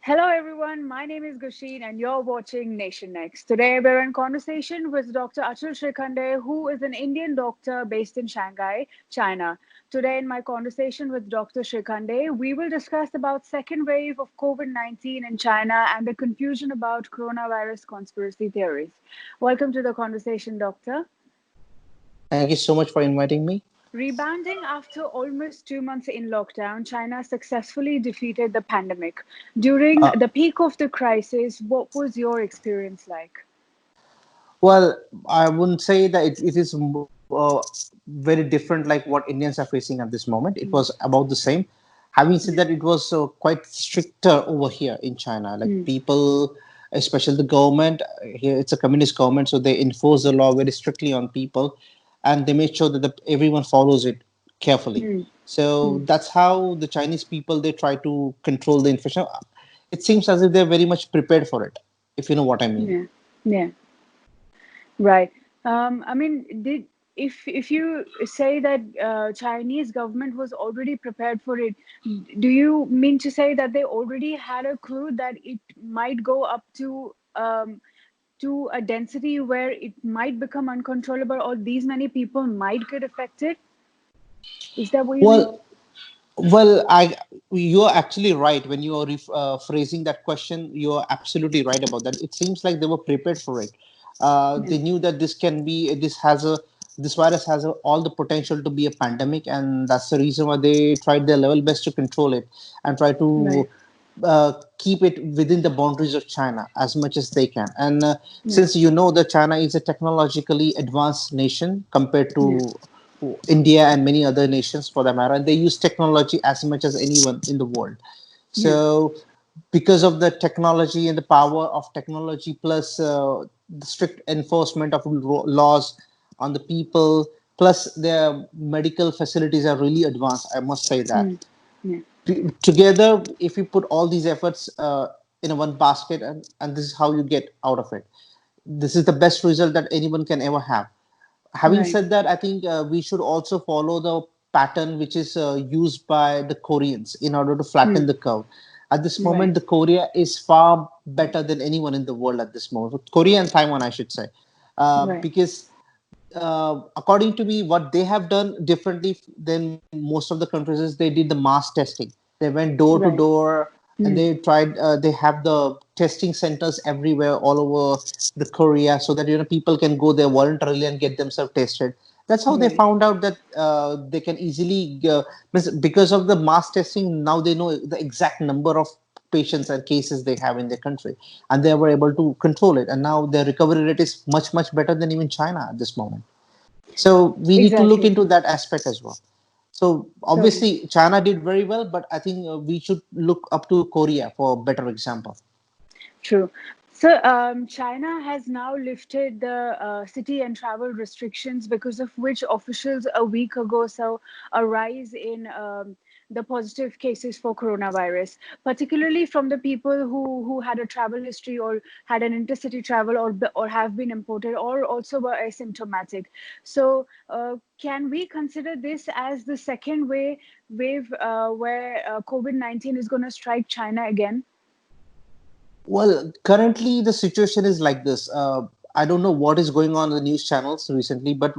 Hello, everyone. My name is Gushin, and you're watching Nation Next. Today, we're in conversation with Dr. Achal Srikhande, who is an Indian doctor based in Shanghai, China. Today, in my conversation with Dr. Srikhande, we will discuss about second wave of COVID-19 in China and the confusion about coronavirus conspiracy theories. Welcome to the conversation, Doctor. Thank you so much for inviting me. Rebounding after almost 2 months in lockdown, China successfully defeated the pandemic. During Uh, the peak of the crisis, what was your experience like? well, I wouldn't say that it is very different like what Indians are facing at this moment. It was Mm, about the same. Having said yeah. that, it was quite stricter over here in China. Like Mm, people, especially the government, here it's a communist government, so they enforce the law very strictly on people, and they make sure that everyone follows it carefully. mm, So mm. that's how the Chinese people they try to control the infection. It seems as if they're very much prepared for it, if you know what I mean. Yeah, yeah, right. I mean, did if you say that Chinese government was already prepared for it, do you mean to say that they already had a clue that it might go up to a density where it might become uncontrollable or these many people might get affected? Is that what you mean? Well, I you're actually right when you are phrasing that question. You're absolutely right about that. It seems like they were prepared for it. Yeah, They knew that this virus has all the potential to be a pandemic, and that's the reason why they tried their level best to control it and try right. to keep it within the boundaries of China as much as they can. And Yeah, since you know that China is a technologically advanced nation compared yeah, to India and many other nations for that matter, and they use technology as much as anyone in the world. yeah, So, because of the technology and the power of technology, plus the strict enforcement of laws on the people, plus their medical facilities are really advanced, I must say that mm, yeah, together if you put all these efforts in a one basket, and this is how you get out of it. This is the best result that anyone can ever have. Having right. said that, I think we should also follow the pattern which is used by the Koreans in order to flatten Mm, the curve. At this right, moment, the Korea is far better than anyone in the world at this moment. Korea and Taiwan, I should say, right. because according to me, what they have done differently than most of the countries is they did the mass testing. They went door to Right. door and Mm, they tried. They have the testing centers everywhere, all over the Korea, so that people can go there voluntarily and get themselves tested. That's how they right. found out that they can easily, because of the mass testing. Now they know the exact number of patients and cases they have in their country, and they were able to control it. And now their recovery rate is much better than even China at this moment. So we need to look Exactly. into that aspect as well. So Totally. obviously China did very well, but I think we should look up to Korea for a better example. True. So, China has now lifted the city and travel restrictions, because of which officials a week ago saw a rise in the positive cases for coronavirus, particularly from the people who had a travel history or had an intercity travel or have been imported or also were asymptomatic. So, can we consider this as the second wave where COVID-19 is going to strike China again? Well, currently the situation is like this. I don't know what is going on in the news channels recently, but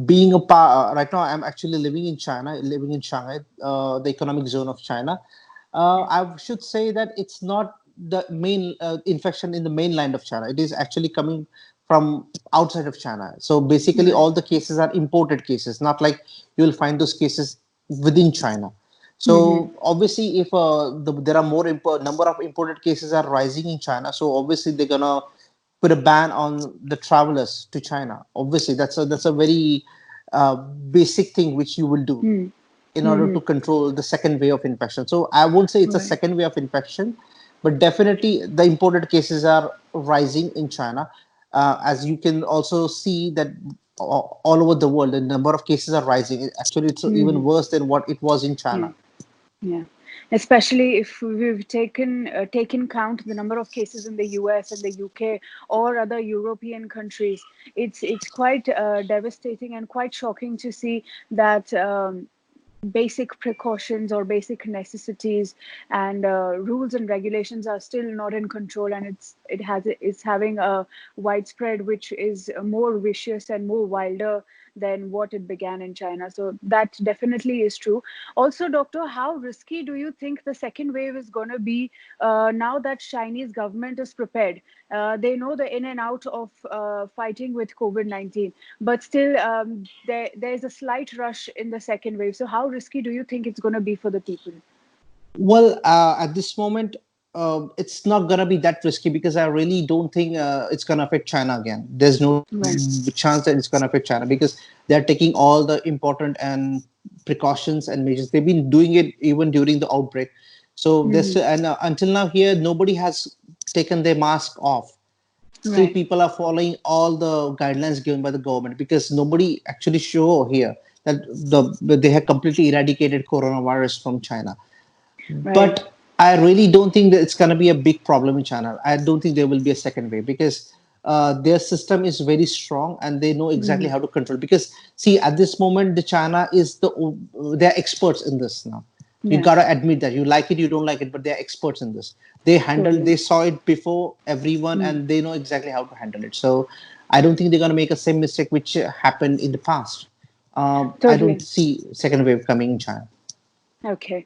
being right now, I'm actually living in China, living in Shanghai, the economic zone of China. I should say that it's not the main infection in the mainland of China. It is actually coming from outside of China. So basically, Right. all the cases are imported cases, not like you'll find those cases within China. Mm-hmm. So obviously, if there are number of imported cases are rising in China, so obviously they're gonna put a ban on the travelers to China. Obviously, that's a very basic thing which you will do in order Mm-hmm. to control the second wave of infection. So I won't say it's a Right. second wave of infection, but definitely the imported cases are rising in China. As you can also see that all over the world, the number of cases are rising. Actually, it's even Mm-hmm. worse than what it was in Yeah. China. Yeah. Especially if we've taken count the number of cases in the US and the UK or other European countries, it's quite devastating and quite shocking to see that. basic precautions or basic necessities, and rules and regulations are still not in control, and it's having a widespread which is more vicious and more wilder than what it began in China. So that definitely is true. Also, doctor, how risky do you think the second wave is going to be, now that Chinese government is prepared? They know the in and out of fighting with COVID-19, but still, there's a slight rush in the second wave. So how risky do you think it's going to be for the people? Well, at this moment, it's not gonna be that risky because I really don't think it's gonna affect China again. There's no Right. chance that it's gonna affect China because they're taking all the important and precautions and measures. They've been doing it even during the outbreak. So this Hmm. and until now here, nobody has taken their mask off. Still, Right. people are following all the guidelines given by the government because nobody actually show here that they have completely eradicated coronavirus from China. Right. But I really don't think that it's going to be a big problem in China. I don't think there will be a second wave because their system is very strong and they know exactly Hmm. how to control. Because see, at this moment, the China is they're experts in this now. You Yeah. gotta admit that you like it, you don't like it, but they're experts in this. They Totally. saw it before everyone, Mm. and they know exactly how to handle it. So I don't think they're gonna make a same mistake which happened in the past. I don't Totally. see second wave coming in China. Okay.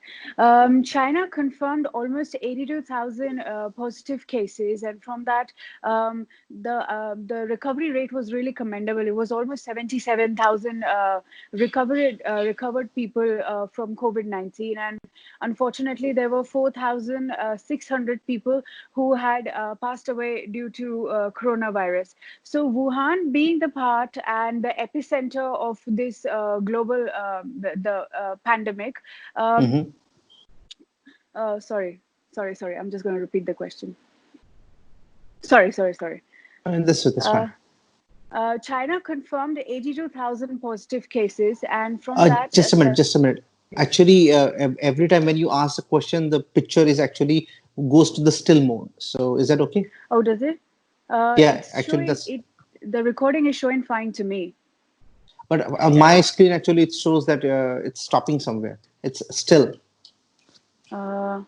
China confirmed almost 82,000 positive cases, and from that, the recovery rate was really commendable. It was almost 77,000 recovered people from COVID-19, and unfortunately, there were 4,600 people who had passed away due to coronavirus. So Wuhan, being the part and the epicenter of this global pandemic. Um, Mhm. sorry. I'm just going to repeat the question. Sorry. And that's Uh, fine. China confirmed 82,000 positive cases, and from that, Just a minute, just a minute. Actually, every time when you ask a question, the picture is actually goes to the still mode. So is that okay? oh, does it? Yeah, It's actually showing that's. it. The recording is showing fine to me. But on my screen, actually, it shows that it's stopping somewhere. It's still. Uh,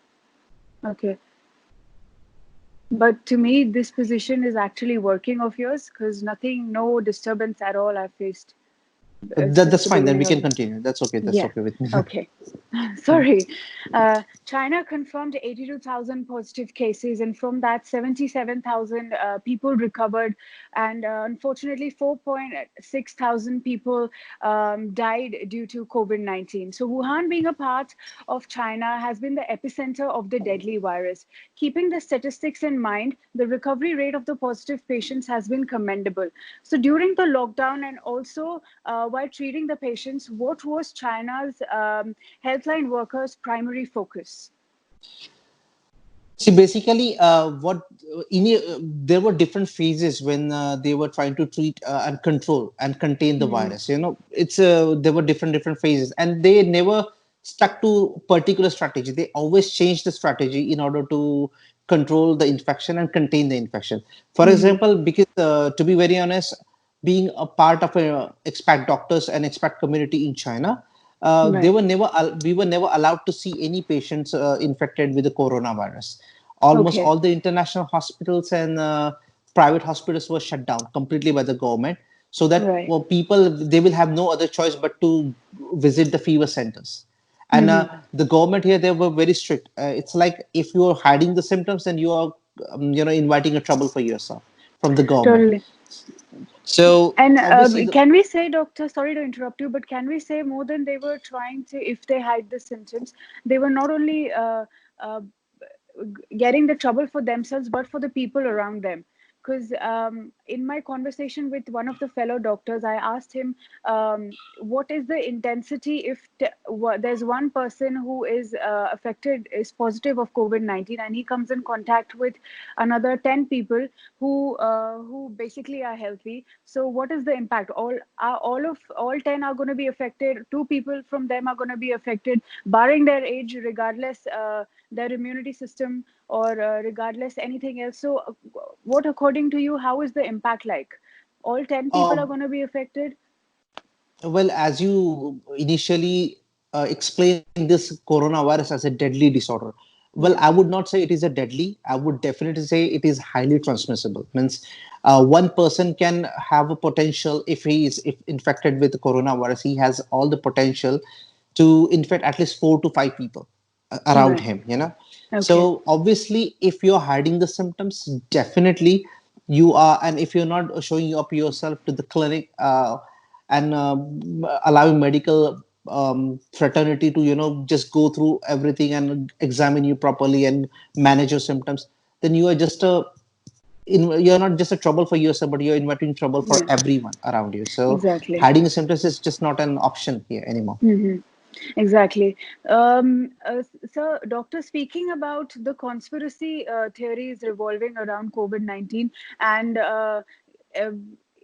okay, but to me, this position is actually working of yours because nothing, no disturbance at all I faced since That's the fine. Then we beginning can of. continue. That's okay. That's Yeah. okay with me. Okay. Sorry. China confirmed 82,000 positive cases, and from that, 77,000 people recovered, and unfortunately, 4.6 thousand people died due to COVID-19. So, Wuhan, being a part of China, has been the epicenter of the deadly virus. Keeping the statistics in mind, the recovery rate of the positive patients has been commendable. So, during the lockdown and also while treating the patients, what was China's healthline workers' primary focus? See, basically, there were different phases when they were trying to treat and control and contain the Mm, virus. It's there were different phases, and they never stuck to particular strategy. They always changed the strategy in order to control the infection and contain the infection. For mhm. example, because to be very honest, being a part of a expat doctors and expat community in China, Right. we were never allowed to see any patients infected with the coronavirus. Almost Okay. all the international hospitals and private hospitals were shut down completely by the government, so that Right. people they will have no other choice but to visit the fever centers. And Hmm. the government here, they were very strict. It's like if you are hiding the symptoms, then you are inviting a trouble for yourself from the government. Totally. So And obviously can we say, doctor, sorry to interrupt you, but can we say more than they were trying to, if they hide the symptoms, they were not only uh, getting the trouble for themselves but for the people around them? Because in my conversation with one of the fellow doctors, I asked him, what is the intensity if there's one person who is affected, is positive of COVID-19, and he comes in contact with another 10 people who basically are healthy. So what is the impact? All 10 are going to be affected. Two people from them are going to be affected, barring their age, regardless their immunity system, or regardless anything else. So what, according to you, how is the impact like? All 10 people are uh, going to be affected? well, as you initially explaining this coronavirus as a deadly disorder. Well, Yeah. I would not say it is a deadly. I would definitely say it is highly transmissible. Means one person can have a potential, if he is if infected with the coronavirus, he has all the potential to infect at least 4 to 5 people around Right. him. You know, Okay. so obviously, if you're hiding the symptoms, definitely you are, and if you're not showing up yourself to the clinic and allowing medical fraternity to just go through everything and examine you properly and manage your symptoms, then you are just you're not just a trouble for yourself, but you're inviting trouble for Yeah. everyone around you. So Exactly. hiding symptoms is just not an option here anymore. Hmm. Exactly. So, Doctor, speaking about the conspiracy theories revolving around COVID-19, and uh,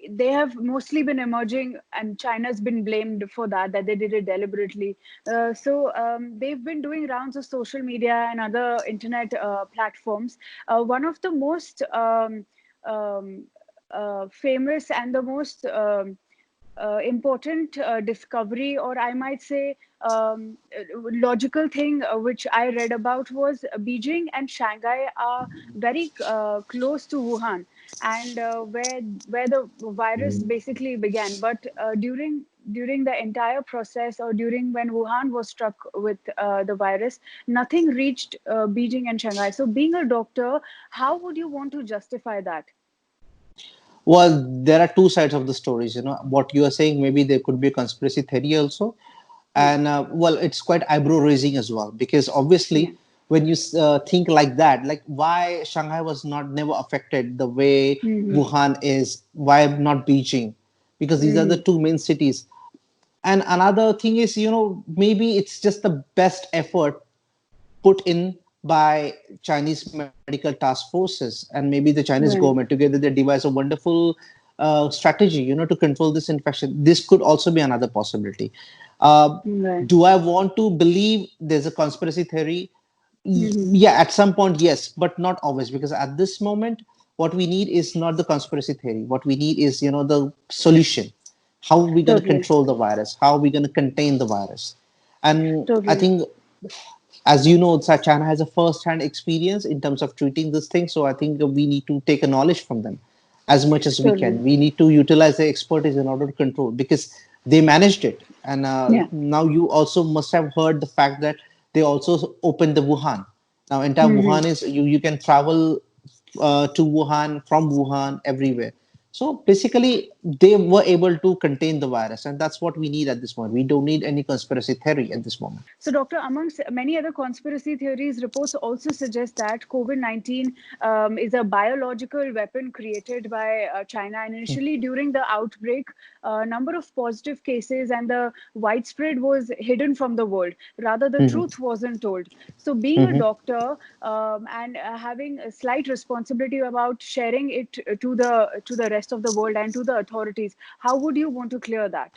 they have mostly been emerging, and China's been blamed for that they did it deliberately. They've been doing rounds of social media and other internet platforms. One of the most um, famous and the most important discovery, or I might say logical thing which I read about was Beijing and Shanghai are very close to Wuhan, and where the virus basically began. But during the entire process, or during when Wuhan was struck with the virus, nothing reached Beijing and Shanghai. So, being a doctor, how would you want to justify that? Well, there are two sides of the stories. What you are saying, maybe there could be a conspiracy theory also. Yeah, And well, it's quite eyebrow raising as well, because yeah, obviously when you think like that, like why Shanghai was not never affected the way hmm, Wuhan is, why not Beijing, because these are the hmm, two main cities. And another thing is, maybe it's just the best effort put in by Chinese medical task forces and maybe the Chinese government right, together. They devise a wonderful strategy, to control this infection. This could also be another possibility. Uh, right. do I want to believe there's a conspiracy theory? Hmm. Yeah, at some point, yes, but not always, because at this moment, what we need is not the conspiracy theory. What we need is, the solution. How are we going to Totally, control the virus? How are we going to contain the virus? And I totally, think, as you know, China has a first-hand experience in terms of treating this thing. So I think we need to take a knowledge from them as much as we totally. can. We need to utilize their expertise in order to control, because they managed it. And Yeah. now you also must have heard the fact that they also opened the Wuhan. Now, entire Hmm. Wuhan is you can travel to Wuhan, from Wuhan, everywhere. So basically, they were able to contain the virus, and that's what we need at this moment. We don't need any conspiracy theory at this moment. So, Doctor, amongst many other conspiracy theories, reports also suggest that COVID-19 is a biological weapon created by China. And initially, during the outbreak, number of positive cases and the widespread was hidden from the world. Rather, the Mhm. truth wasn't told. So, being a Mhm. doctor and having a slight responsibility about sharing it to the rest of the world and to the authorities, how would you want to clear that?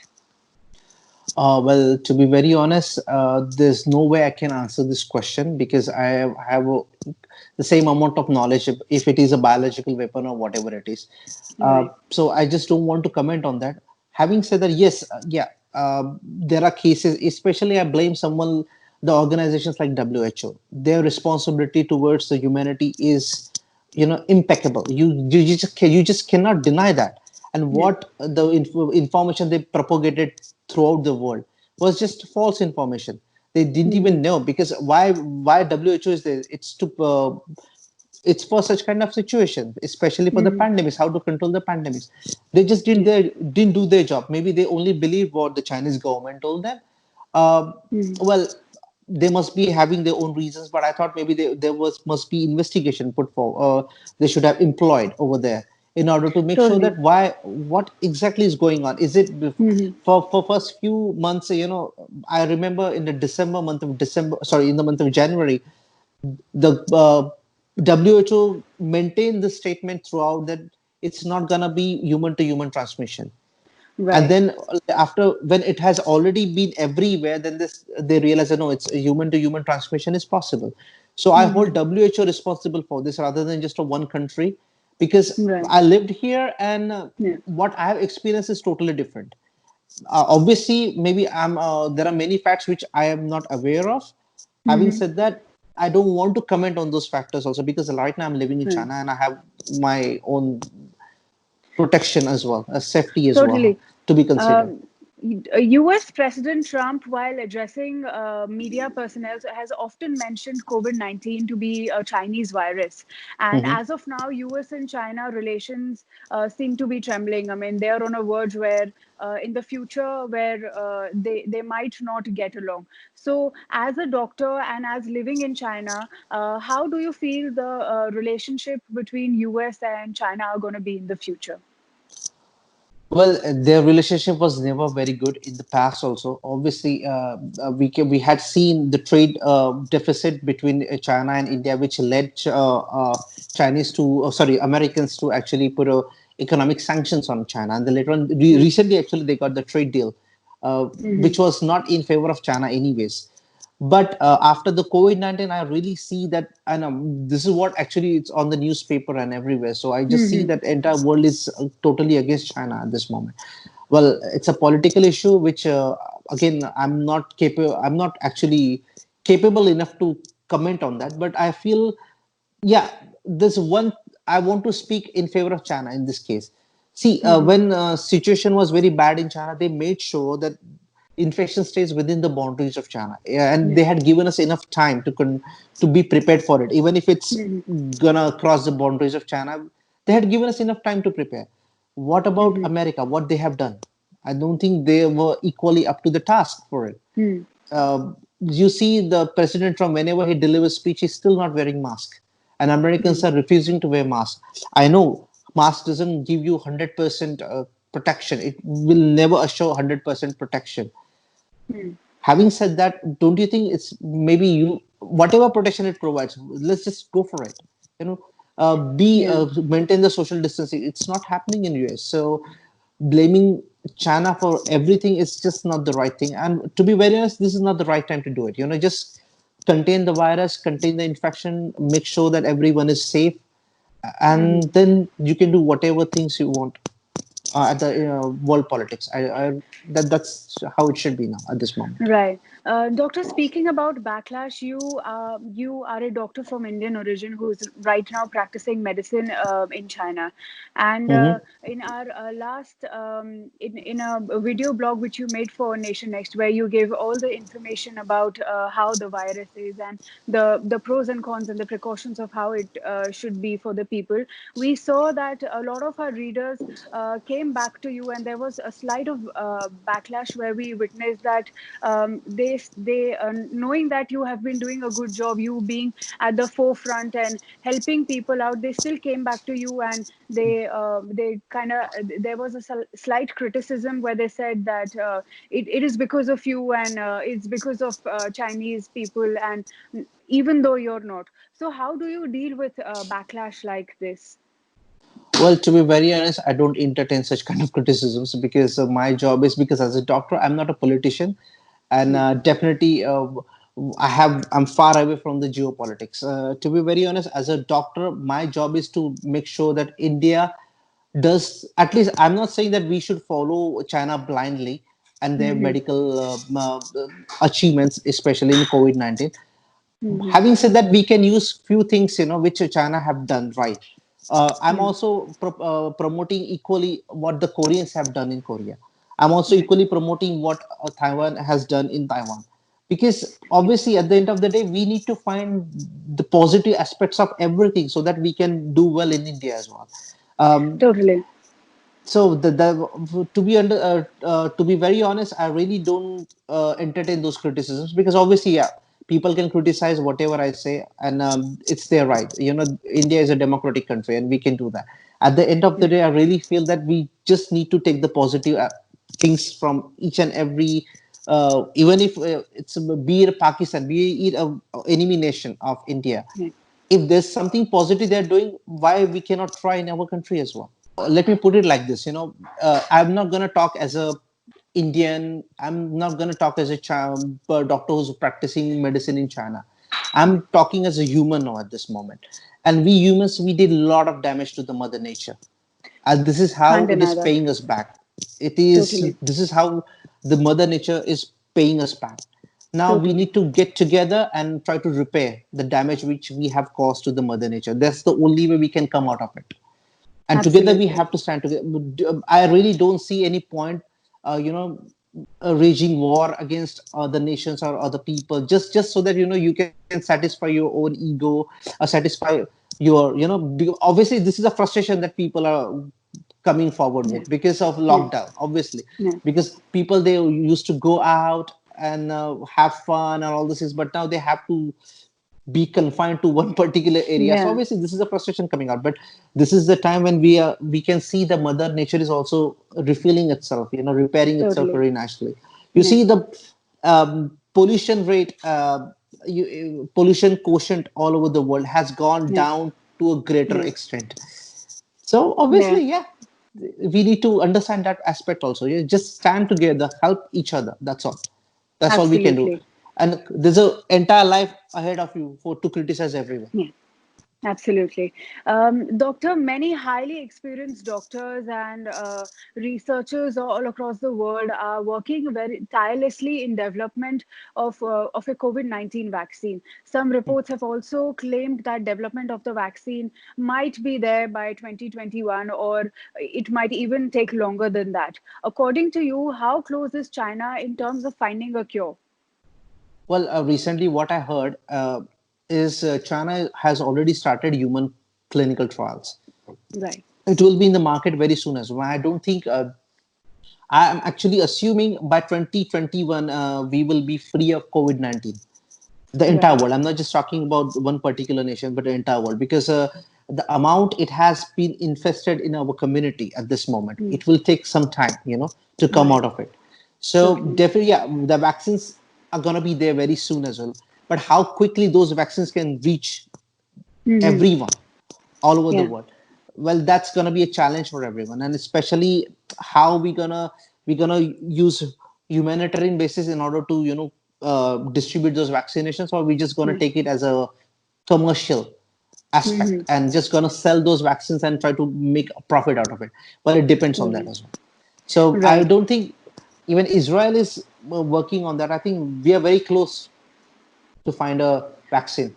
Well, to be very honest, there's no way I can answer this question, because I have the same amount of knowledge if it is a biological weapon or whatever it is. Right. So I just don't want to comment on that. Having said that, yes, yeah, there are cases, especially I blame someone, the organizations like WHO. Their responsibility towards the humanity is, impeccable. You just cannot deny that. And Yeah. what the information they propagated throughout the world was just false information. They didn't Hmm. even know, because why WHO is there? It's for such kind of situation, especially for the Hmm. pandemics, how to control the pandemics. They just Yeah. didn't do their job. Maybe they only believed what the Chinese government told them. uh, Hmm. well, they must be having their own reasons, but I thought maybe there was must be investigation put for, they should have employed over there in order to make sure Totally. that what exactly is going on. Is it Hmm. for first few months, I remember in the December, sorry, in the month of January, the WHO maintained the statement throughout that it's not gonna be human to human transmission. And Right. then after, when it has already been everywhere, then this they realize that no, it's human to human transmission is possible. So I hold Hmm. WHO responsible for this rather than just a one country, because Right. I lived here, and Yeah. what I have experienced is totally different. Obviously, maybe there are many facts which I am not aware of. Having Mm-hmm. said that, I don't want to comment on those factors also, because right now I'm living in Right. China and I have my own protection as well, safety as well Totally. to be considered. Um, US President Trump, while addressing media personnel, has often mentioned COVID-19 to be a Chinese virus. And Hmm. as of now, US and China relations seem to be trembling. I mean, they are on a verge where in the future, where they might not get along. So, as a doctor and as living in China, how do you feel the relationship between US and China are going to be in the future? Well, their relationship was never very good in the past. Also, obviously, we had seen the trade deficit between China and India, which led Chinese to sorry Americans to actually put economic sanctions on China, and then later on, recently actually they got the trade deal, Mm-hmm. which was not in favor of China anyways. But after the COVID-19, I really see that, and this is what actually it's on the newspaper and everywhere. So I just see Mm-hmm. that entire world is totally against China at this moment. Well, it's a political issue, which again I'm not capable. I'm not actually capable enough to comment on that. But I feel, yeah, there's one I want to speak in favor of China in this case. See, Mm-hmm. when situation was very bad in China, they made sure that infection stays within the boundaries of China, yeah, and they Yeah. had given us enough time to be prepared for it, even if it's Mm-hmm. gonna cross the boundaries of China. They had given us enough time to prepare. What about Mm-hmm. America? What they have done? I don't think they were equally up to the task for it. Mm-hmm. You see the President Trump, whenever he delivers speech, he's still not wearing mask, and Americans are refusing to wear mask. I know mask doesn't give you 100% protection. It will never assure 100% protection. Mm-hmm. Having said that, don't you think it's maybe you whatever protection it provides, let's just go for it. You know, be Yeah. maintain the social distancing. It's not happening in US, so blaming China for everything is just not the right thing. And to be very honest, this is not the right time to do it. You know, just contain the virus, contain the infection, make sure that everyone is safe, Mm-hmm. and then you can do whatever things you want at the world politics. That's how it should be now at this moment. Right. Doctor, speaking about backlash, you are a doctor from Indian origin who's right now practicing medicine in China, and Hmm. in our last in a video blog which you made for Nation Next, where you gave all the information about how the virus is and the pros and cons and the precautions of how it should be for the people, we saw that a lot of our readers came back to you, and there was a slight of backlash where we witnessed that they knowing that you have been doing a good job, you being at the forefront and helping people out, they still came back to you, and they kind of there was a slight criticism where they said that it is because of you, and it's because of Chinese people, and even though you're not. So how do you deal with backlash like this? Well, to be very honest, I don't entertain such kind of criticisms, because my job is, because as a doctor, I'm not a politician, and Hmm. definitely I'm far away from the geopolitics. To be very honest, as a doctor, my job is to make sure that India does, at least I'm not saying that we should follow China blindly and their Hmm. medical achievements, especially in COVID-19. Hmm. Having said that, we can use few things, which China have done right. I'm Hmm. also promoting equally what the Koreans have done in Korea. I'm also Right. equally promoting what Taiwan has done in Taiwan, because obviously at the end of the day we need to find the positive aspects of everything so that we can do well in India as well. um, Totally. so to be very honest, I really don't entertain those criticisms, because obviously, yeah, people can criticize whatever I say, and it's their right. India is a democratic country and we can do that. At the end of the day, I really feel that we just need to take the positive things from each and every, even if it's be it Pakistan, be it a enemy nation of India. Right. If there's something positive they're doing, why we cannot try in our country as well? Let me put it like this. I'm not going to talk as a Indian. I'm not going to talk as a doctor who's practicing medicine in China. I'm talking as a human now at this moment. And we humans, we did a lot of damage to the mother nature, and this is Can't how it deny is that. paying us back. It is Totally. this is how the mother nature is paying us back. Now we Totally. need to get together and try to repair the damage which we have caused to the mother nature. That's the only way we can come out of it. And together we Absolutely. have to stand together. I really don't see any point, you know, a raging war against other nations or other people, just so that you can satisfy your own ego, or satisfy your, obviously this is a frustration that people are coming forward Yeah. with because of Yeah. lockdown, obviously, Yeah. because people, they used to go out and have fun and all this is, but now they have to be confined to one particular area. So Yeah. obviously this is a frustration coming out, but this is the time when we can see the mother nature is also refilling itself, repairing itself Totally. very nicely. You Yeah. see the pollution rate, pollution quotient all over the world has gone Yeah. down to a greater Yeah. extent. So Yeah. obviously, yeah, we need to understand that aspect also. Yeah, just stand together, help each other. That's all. That's all we can do. Absolutely. And there's an entire life ahead of you for to criticize everyone. Yeah. Absolutely. Doctor, many highly experienced doctors and researchers all across the world are working very tirelessly in development of a COVID-19 vaccine. Some reports have also claimed that development of the vaccine might be there by 2021, or it might even take longer than that. According to you, how close is China in terms of finding a cure? Well, recently what I heard is China has already started human clinical trials. Right. It will be in the market very soon as well. I don't think. I am actually assuming by 2021 we will be free of COVID-19. The entire Right. world. I'm not just talking about one particular nation, but the entire world, because the amount it has been infested in our community at this moment, Mm. it will take some time, to come Right. out of it. So Totally. definitely, yeah, the vaccines are gonna be there very soon as well. But how quickly those vaccines can reach Hmm. everyone all over the Yeah. world, well, that's gonna be a challenge for everyone, and especially how we gonna use humanitarian basis in order to distribute those vaccinations, or we just gonna Yeah. take it as a commercial aspect Hmm. and just gonna sell those vaccines and try to make a profit out of it. Well, it depends on that Right. as well. So I Right. don't think even Israel is working on that. I think we are very close to find a vaccine.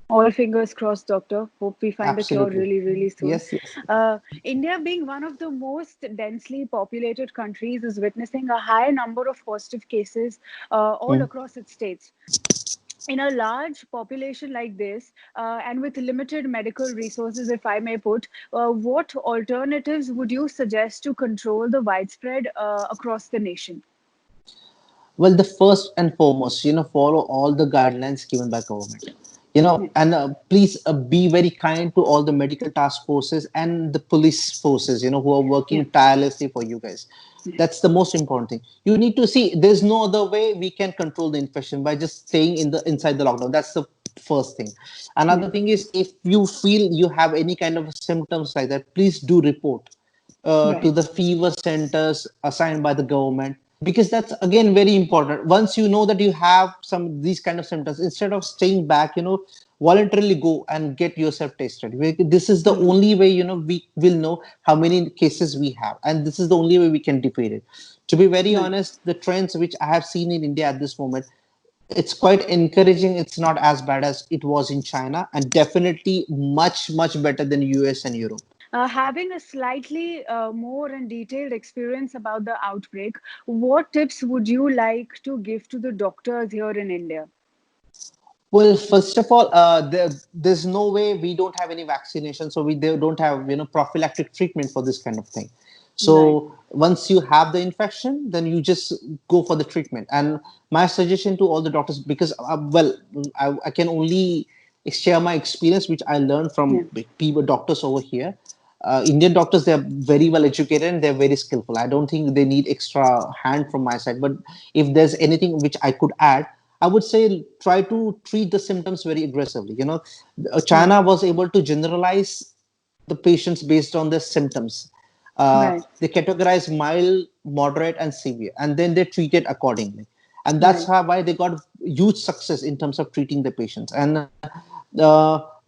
All fingers crossed, doctor. Hope we find a cure Absolutely. really, really soon. Yes, yes. India, being one of the most densely populated countries, is witnessing a high number of positive cases all Hmm. across its states. In a large population like this, and with limited medical resources, if I may put, what alternatives would you suggest to control the widespread across the nation? Well, the first and foremost, follow all the guidelines given by government. Yeah. And please be very kind to all the medical task forces and the police forces, who are Yeah. working tirelessly for you guys. That's the most important thing. You need to see there's no other way we can control the infection by just staying inside the lockdown. That's the first thing. Yeah. Another thing is, if you feel you have any kind of symptoms like that, please do report to Right. the fever centers assigned by the government, because that's again very important. Once you know that you have some these kind of symptoms, instead of staying back, voluntarily go and get yourself tested. This is the Totally. only way we will know how many cases we have, and this is the only way we can defeat it. To be very Right. honest, the trends which I have seen in India at this moment, it's quite encouraging. It's not as bad as it was in China, and definitely much better than US and Europe. Having a slightly more and detailed experience about the outbreak, what tips would you like to give to the doctors here in India? Well, first of all, there's no way we don't have any vaccination, so they don't have prophylactic treatment for this kind of thing. Right. So once you have the infection, then you just go for the treatment. And my suggestion to all the doctors, because well, I can only share my experience, which I learned Yeah. from people doctors over here. Indian doctors, they're very well educated and they're very skillful. I don't think they need extra hand from my side. But if there's anything which I could add, I would say try to treat the symptoms very aggressively. Right. China was able to generalize the patients based on their symptoms. Right. They categorize mild, moderate, and severe, and then they treat it accordingly. And that's Right. how why they got huge success in terms of treating the patients. And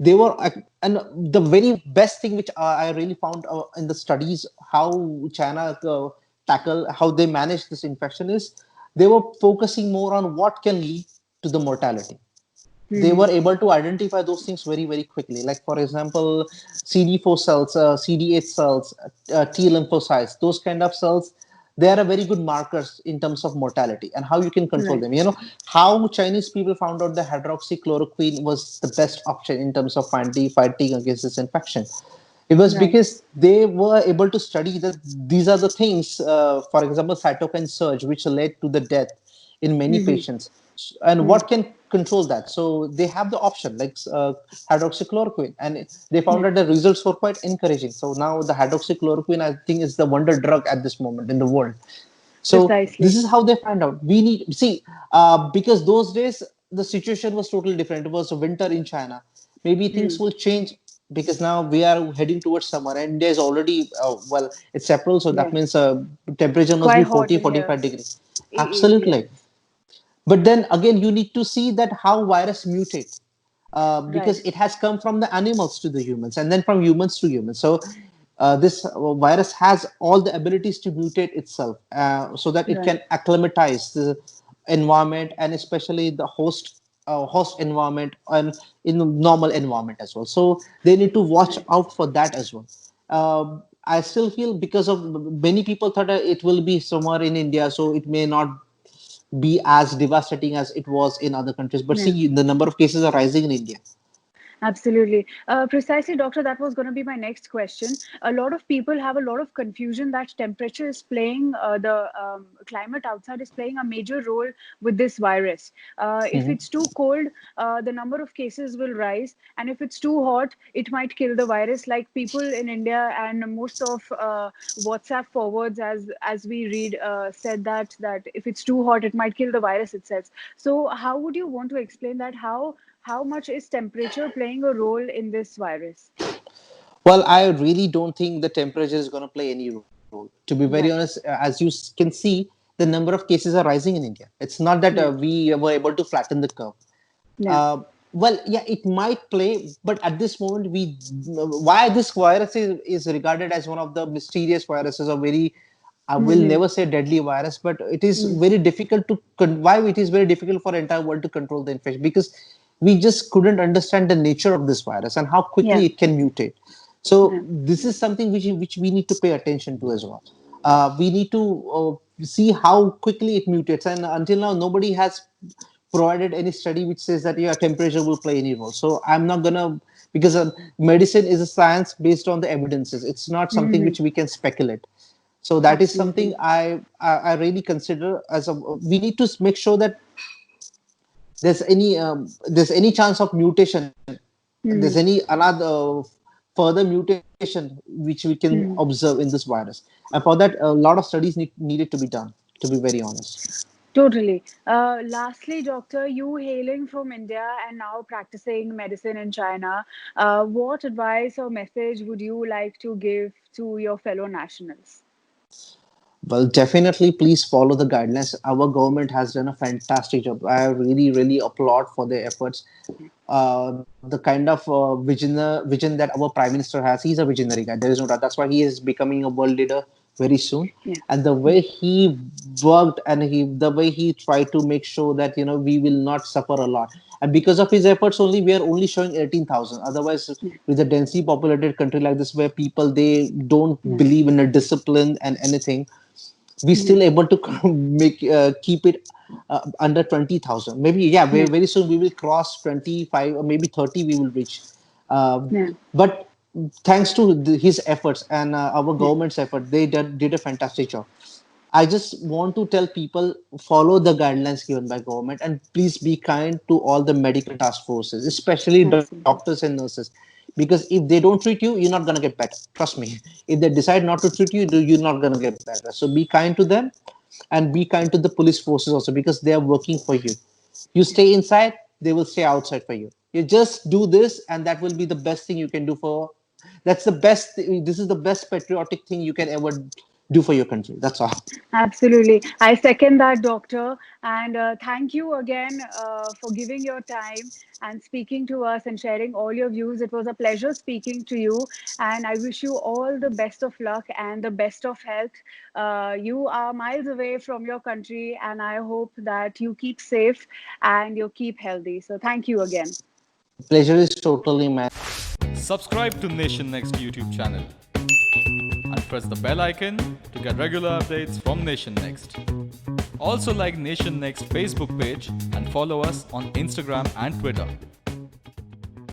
they were, and the very best thing which I really found in the studies, how China tackle, how they manage this infection is they were focusing more on what can lead to the mortality. They Mm-hmm. were able to identify those things very, very quickly. Like, for example, CD4 cells, CD8 cells, T lymphocytes, those kind of cells, they are a very good markers in terms of mortality and how you can control Right. them. You know, how Chinese people found out the hydroxychloroquine was the best option in terms of fighting against this infection. It was Right. because they were able to study that these are the things, for example, cytokine surge, which led to the death in many Mm-hmm. patients. And Mm. what can control that? So they have the option like hydroxychloroquine, and they found Yeah. that the results were quite encouraging. So now the hydroxychloroquine, I think, is the wonder drug at this moment in the world. So this Precisely. is how they find out. We need see because those days the situation was totally different. It was winter in China. Maybe things Mm. will change because now we are heading towards summer, and there's already well, it's April, so that Yeah. means temperature must Quite be hot 40, in here. 45 degrees. It is. Yeah. Absolutely. But then again, you need to see that how virus mutate because Right. it has come from the animals to the humans and then from humans to humans. So this virus has all the abilities to mutate itself so that it Right. can acclimatize the environment and especially the host environment and in the normal environment as well. So they need to watch Right. out for that as well. I still feel because of many people thought it will be somewhere in India, so it may not be as devastating as it was in other countries. But Yeah. see, the number of cases are rising in India. Absolutely. Precisely, doctor, that was going to be my next question. A lot of people have a lot of confusion that temperature is playing, the climate outside is playing a major role with this virus. If Mhm. it's too cold, the number of cases will rise. And if it's too hot, it might kill the virus. Like people in India and most of WhatsApp forwards, as we read, said that if it's too hot, it might kill the virus itself. So, how would you want to explain that? How much is temperature playing a role in this virus? Well, I really don't think the temperature is going to play any role. To be very honest, Right. as you can see, the number of cases are rising in India. It's not that Yeah. we were able to flatten the curve. Yeah. Uh, well, yeah, it might play, but at this moment, why this virus is regarded as one of the mysterious viruses, or very, I will Mm-hmm. never say deadly virus, but it is Mm. very difficult to why it is very difficult for entire world to control the infection because we just couldn't understand the nature of this virus and how Yeah. quickly it can mutate. So Yeah. this is something which we need to pay attention to as well. We need to see how quickly it mutates, and until now, nobody has provided any study which says that yeah, temperature will play any role. So I'm not gonna because medicine is a science based on the evidences. It's not something Mm-hmm. which we can speculate. So that is something Absolutely. I really consider as a. We need to make sure that there's any chance of mutation, there's Mm-hmm. any another further mutation which we can Mm-hmm. observe in this virus, and for that a lot of studies needed to be done. To be very honest. Totally. Lastly, doctor, you hailing from India and now practicing medicine in China, what advice or message would you like to give to your fellow nationals? Well, definitely, please follow the guidelines. Our government has done a fantastic job. I really, really applaud for their efforts. The kind of vision that our prime minister has, he's a visionary guy. There is no doubt. That's why he is becoming a world leader very soon. Yeah. And the way Yeah. he worked and the way he tried to make sure that we will not suffer a lot. And because of his efforts, only we are only showing 18,000. Otherwise, Yeah. with a densely populated country like this, where people they don't Yeah. believe in a discipline and anything, we Yeah. still able to make keep it under 20,000. Maybe yeah, very, Yeah. very soon we will cross 25 or maybe 30 we will reach. Yeah. But thanks to his efforts and our Yeah. government's effort, they did a fantastic job. I just want to tell people follow the guidelines given by government and please be kind to all the medical task forces, especially doctors Absolutely. and nurses. Because if they don't treat you, you're not gonna get better. Trust me. If they decide not to treat you, you're not gonna get better. So be kind to them and be kind to the police forces also because they are working for you. You stay inside, they will stay outside for you. You just do this, and that will be the best thing you can do for. That's the best. This is the best patriotic thing you can ever do for your country. That's all. Absolutely. I second that, Doctor. And thank you again for giving your time and speaking to us and sharing all your views. It was a pleasure speaking to you. And I wish you all the best of luck and the best of health. You are miles away from your country, and I hope that you keep safe and you keep healthy. So thank you again. Pleasure is totally mine. Subscribe to Nation Next YouTube channel and press the bell icon to get regular updates from Nation Next. Also like Nation Next Facebook page and follow us on Instagram and Twitter.